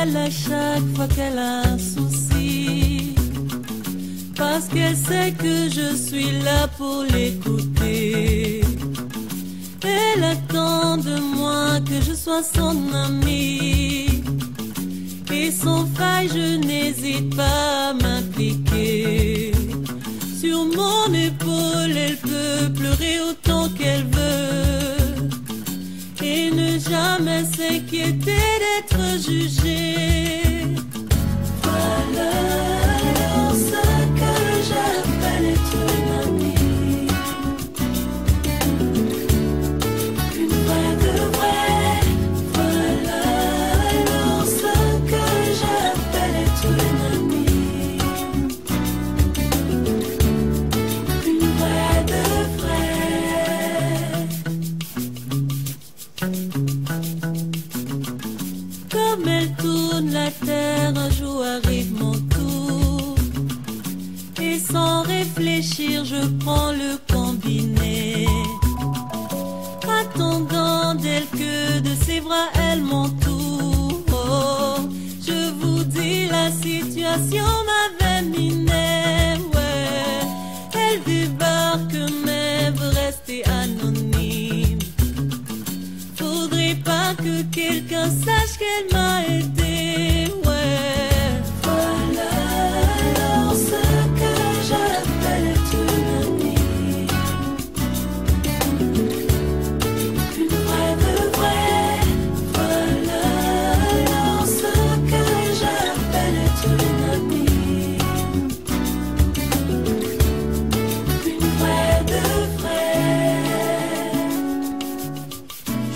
m'appelle à chaque fois qu'elle a un souci, parce qu'elle sait que je suis là pour l'écouter. Elle attend de moi que je sois son amie, et sans faille je n'hésite pas à m'impliquer. Sur mon épaule elle peut pleurer autant qu'elle veut, et ne jamais s'inquiéter d'être jugée. Voilà alors ce que j'appelle être une amie, une vraie de vraie. Voilà alors ce que j'appelle être une amie, une vraie de vraie. Comme elle tourne la terre, un jour arrive mon tour, et sans réfléchir je prends le combiné, attendant d'elle que de ses bras elle m'entoure. Oh, je vous dis la situation m'avait miné, ouais. Elle débarque mais veut rester anonyme. Faudrait pas que quelqu'un sache qu'elle m'a aidé, ouais. Voilà alors ce que j'appelle être une amie, une vraie de vraie. Voilà alors ce que j'appelle être une amie, une vraie de vraie.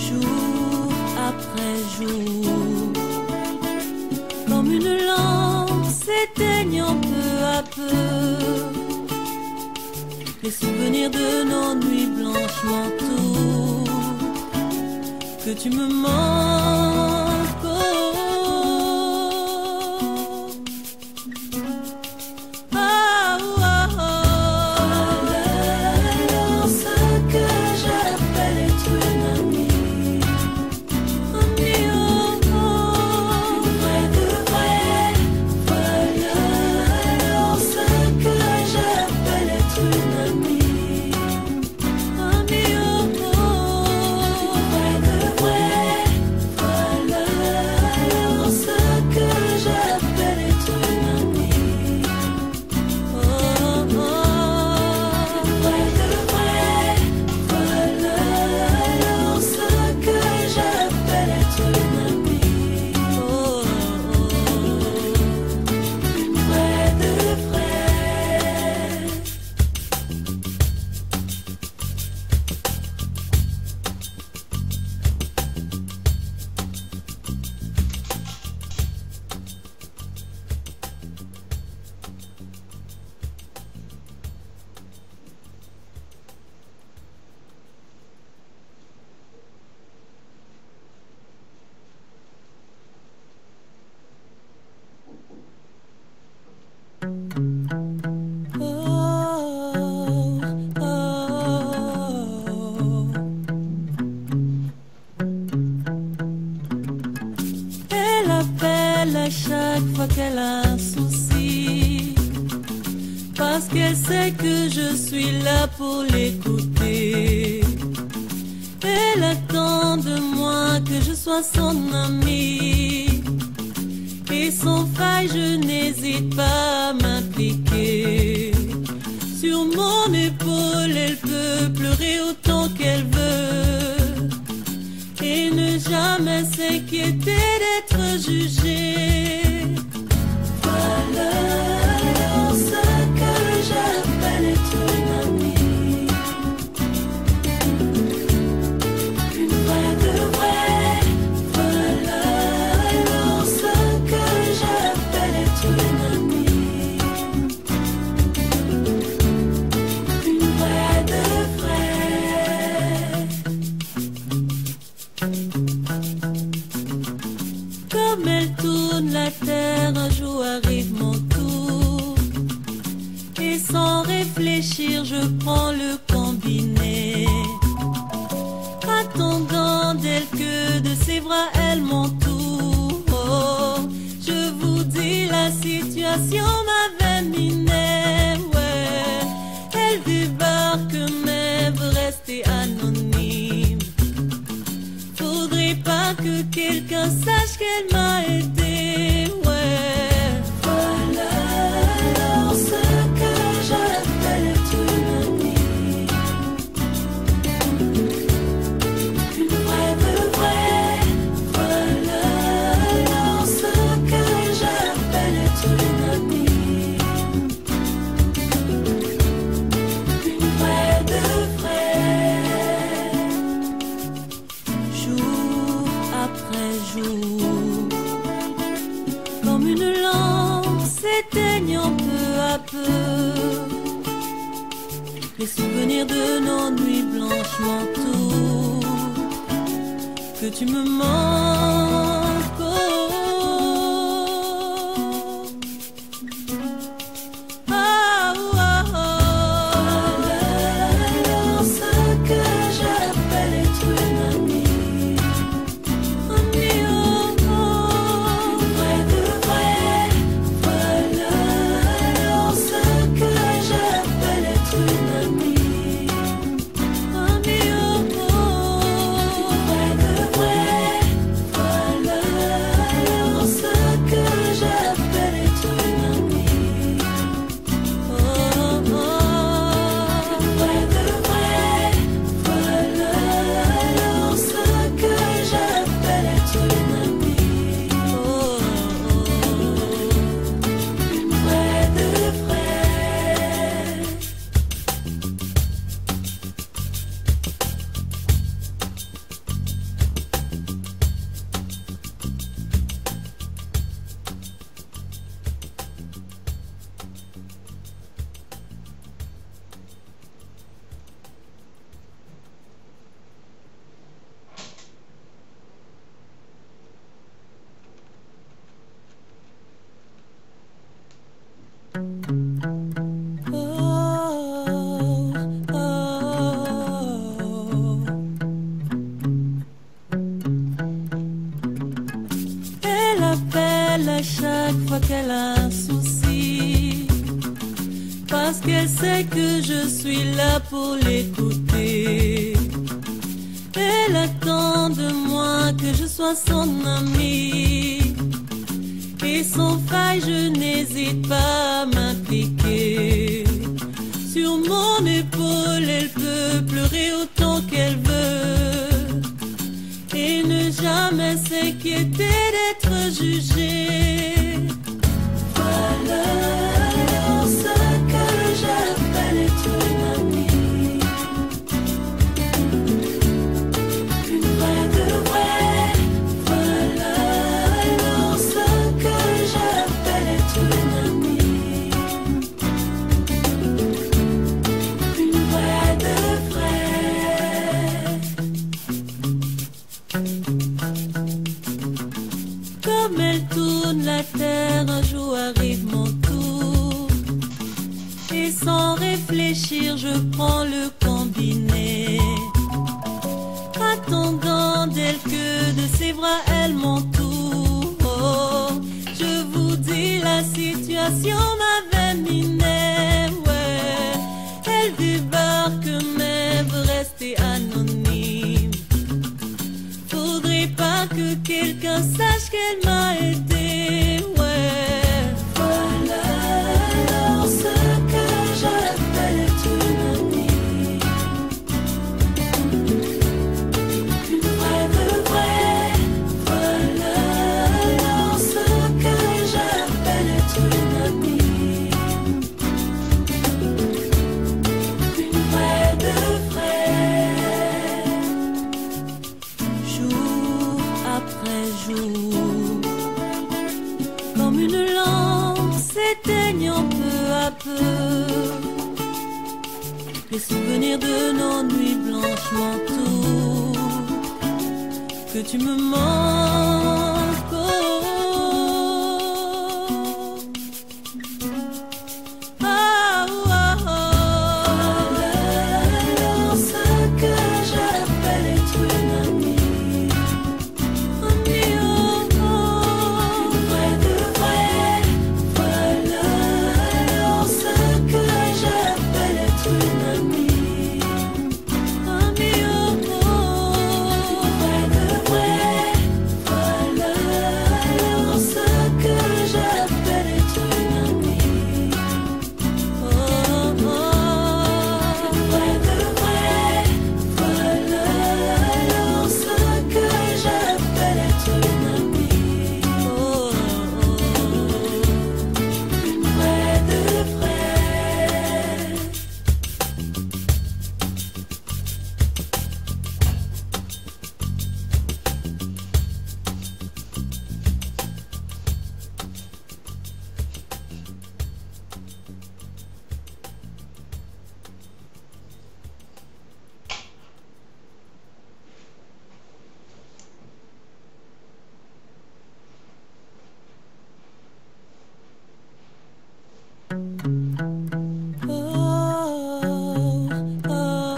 Jour après jour, comme une lampe s'éteignant peu à peu, les souvenirs de nos nuits blanches m'entourent. Que tu me manques, oh. Ah, oh, oh, oh. Voilà alors ce que j'appelle être une amie, amie, oh, oh. Une vraie de vraie. Voilà alors ce que j'appelle être une amie, amie, oh, oh. Une vraie de vraie. Voilà alors ce que j'appelle être une amie, oh, oh. Une vraie de vraie. Voilà alors ce que j'appelle être une amie, oh, oh. Une vraie de vraie. Oh, oh, oh. Elle appelle à chaque fois qu'elle a un souci, parce qu'elle sait que je suis là pour l'écouter. Elle attend de moi que je sois son amie, et sans faille je n'hésite pas à m'impliquer. Sur mon épaule elle peut pleurer autant qu'elle veut, et ne jamais s'inquiéter d'être jugée. Voilà alors ce que j'appelle être une amie, une vraie de vraie. Voilà alors ce que j'appelle être une amie, une vraie de vraie. Comme elle tourne la terre, un jour arrive mon tour, et sans réfléchir je prends le combiné, attendant d'elle que de ses bras elle m'entoure. Oh, situation m'avait miné, ouais. Elle débarque mais veut rester anonyme. Faudrait pas que quelqu'un sache qu'elle m'a aidé, ouais. Voilà alors ce que j'appelle une amie. Une vraie de vraie. Voilà alors ce que j'appelle une amie. Une vraie de vraie. Jour après jour, comme une lampe s'éteignant peu à peu, les souvenirs de nos nuits blanches m'entourent. Que tu me manques, oh. Ah, oh, oh, oh. Alors ce que j'appelle une amie. Amie, oh, oh. Vrai de vrai. Voilà alors ce que j'appelle une amie. Amie, oh, oh. Vrai de vrai. Voilà alors ce que j'appelle une amie. Oh, oh, oh. Vrai de vrai. Voilà alors ce que j'appelle une amie. Oh, oh, oh. Une vraie de vraie. Oh, oh, oh. Elle appelle à chaque fois qu'elle a un souci, parce qu'elle sait que je suis là pour l'écouter. Elle attend de moi que je sois son amie, et sans faille je n'hésite pas à m'impliquer. Sur mon épaule elle peut pleurer autant qu'elle veut, et ne jamais s'inquiéter d'être jugée. Voilà alors ce que j'appelle une amie. Une vraie de vraie. Voilà alors ce que j'appelle une amie. Une vraie de vraie. Comme elle tourne la terre, un jour arrive mon tour, et sans réfléchir je prends le combiné, attendant d'elle que de ses bras elle m'entoure. Oh, je vous dis la situation m'avait miné, ouais. Elle débarque mais veut rester anonyme. Faudrait pas que quelqu'un sache qu'elle m'a aidé, ouais. Voilà alors ce que j'appelle une amie. Une vraie de vraie. Voilà alors ce que j'appelle une amie. Une vraie de vraie. Jour après jour, comme une lampe s'éteignant peu à peu, les souvenirs de nos nuits blanches m'entourent. Que tu me manques, oh. Ah, oh, oh, oh. Alors ce que j'appelle une amie. Amie, oh, oh. Une vraie de vraie. Voilà Oh, oh.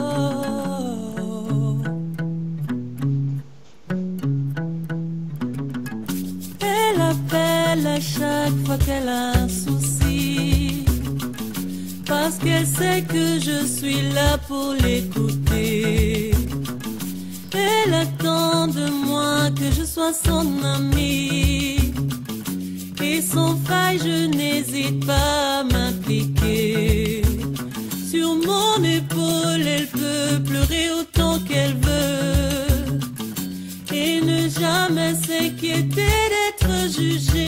Elle appelle à chaque fois qu'elle a un souci, parce qu'elle sait que je suis là pour l'écouter. Elle attend de moi que je sois son amie, et sans faille je n'hésite pas à m'impliquer. Sur mon épaule elle peut pleurer autant qu'elle veut, et ne jamais s'inquiéter d'être jugée.